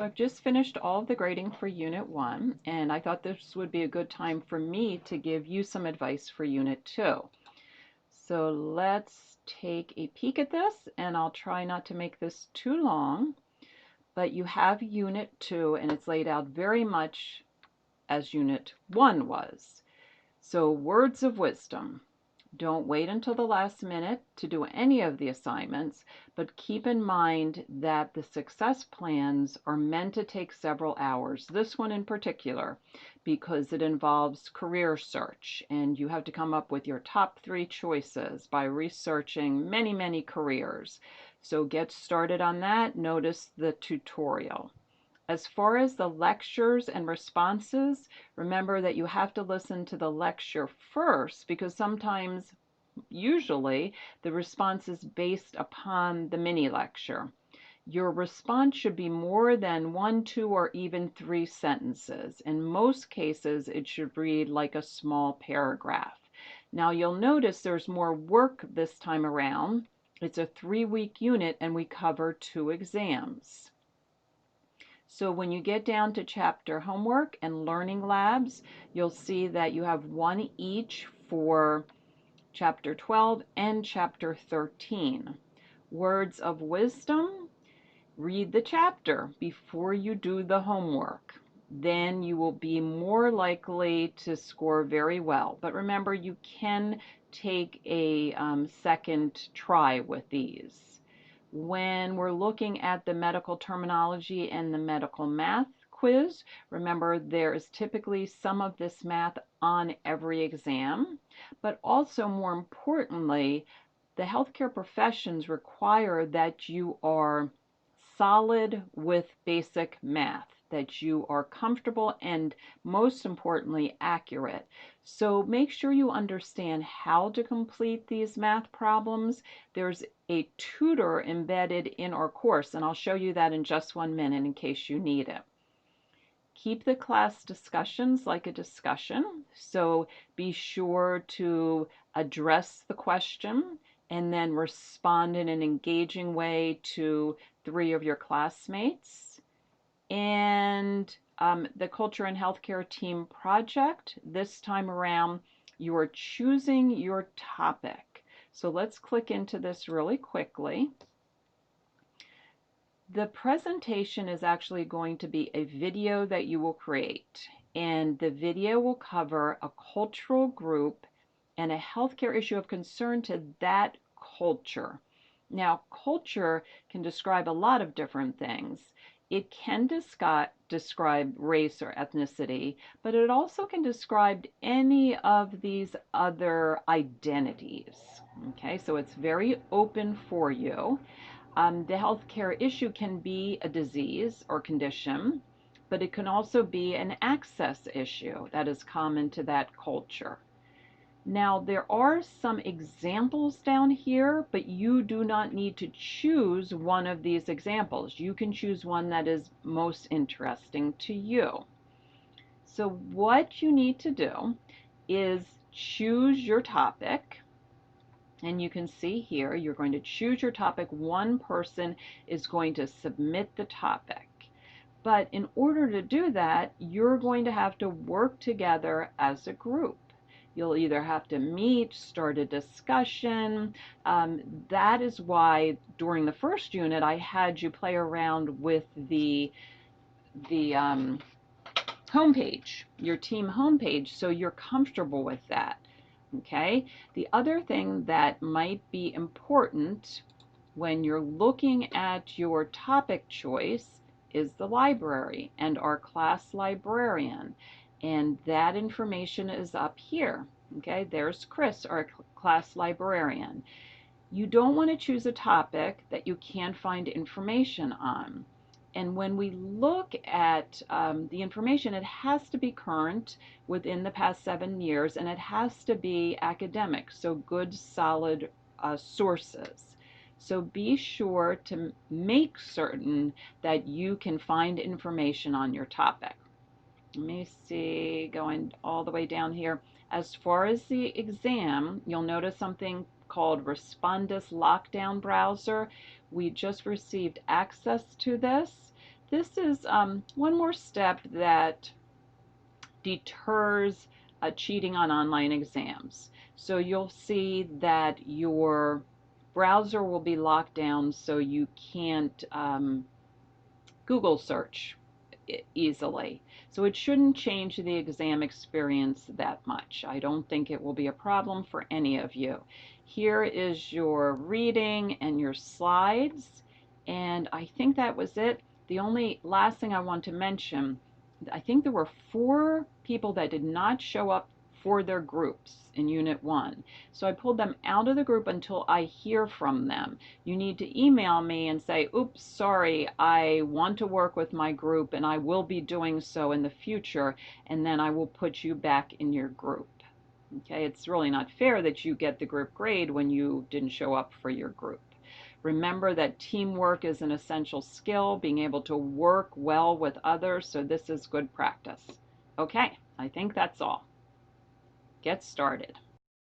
So I've just finished all of the grading for Unit 1, and I thought this would be a good time for me to give you some advice for Unit 2. So let's take a peek at this, and I'll try not to make this too long, but you have Unit 2, and it's laid out very much as Unit 1 was. So words of wisdom. Don't wait until the last minute to do any of the assignments, but keep in mind that the success plans are meant to take several hours. This one in particular, because it involves career search, and you have to come up with your top 3 choices by researching many, many careers. So get started on that. Notice the tutorial. As far as the lectures and responses, remember that you have to listen to the lecture first, because sometimes, usually, the response is based upon the mini lecture. Your response should be more than 1, 2, or even 3 sentences. In most cases, it should read like a small paragraph. Now you'll notice there's more work this time around. It's a 3-week unit and we cover 2 exams. So when you get down to chapter homework and learning labs, you'll see that you have 1 each for chapter 12 and chapter 13. Words of wisdom, read the chapter before you do the homework. Then you will be more likely to score very well. But remember, you can take a second try with these. When we're looking at the medical terminology and the medical math quiz, remember there is typically some of this math on every exam, but also more importantly, the healthcare professions require that you are solid with basic math, that you are comfortable and most importantly accurate. So make sure you understand how to complete these math problems. There's a tutor embedded in our course, and I'll show you that in just 1 minute in case you need it. Keep the class discussions like a discussion, so be sure to address the question and then respond in an engaging way to 3 of your classmates. And the Culture and Healthcare Team Project, this time around, you are choosing your topic. So let's click into this really quickly. The presentation is actually going to be a video that you will create, and the video will cover a cultural group and a healthcare issue of concern to that culture. Now, culture can describe a lot of different things. It can describe race or ethnicity, but it also can describe any of these other identities. Okay, so it's very open for you. The healthcare issue can be a disease or condition, but it can also be an access issue that is common to that culture. Now, there are some examples down here, but you do not need to choose one of these examples. You can choose one that is most interesting to you. So what you need to do is choose your topic. And you can see here, you're going to choose your topic. One person is going to submit the topic. But in order to do that, you're going to have to work together as a group. You'll either have to meet, start a discussion. That is why during the first unit, I had you play around with the homepage, your team homepage, so you're comfortable with that. Okay, the other thing that might be important when you're looking at your topic choice is the library and our class librarian. And that information is up here. Okay, there's Chris, our class librarian. You don't want to choose a topic that you can't find information on. And when we look at the information, it has to be current within the past 7 years, and it has to be academic, so good, solid sources. So be sure to make certain that you can find information on your topic. Let me see, going all the way down here. As far as the exam, you'll notice something called Respondus Lockdown Browser. We just received access to this. this is one more step that deters cheating on online exams. So you'll see that your browser will be locked down so you can't Google search easily. So it shouldn't change the exam experience that much. I don't think it will be a problem for any of you. Here is your reading and your slides, and I think that was it. The only last thing I want to mention, I think there were 4 people that did not show up for their groups in Unit 1. So I pulled them out of the group until I hear from them. You need to email me and say, oops, sorry, I want to work with my group and I will be doing so in the future, and then I will put you back in your group. Okay, it's really not fair that you get the group grade when you didn't show up for your group. Remember that teamwork is an essential skill, being able to work well with others, so this is good practice. Okay, I think that's all. Get started.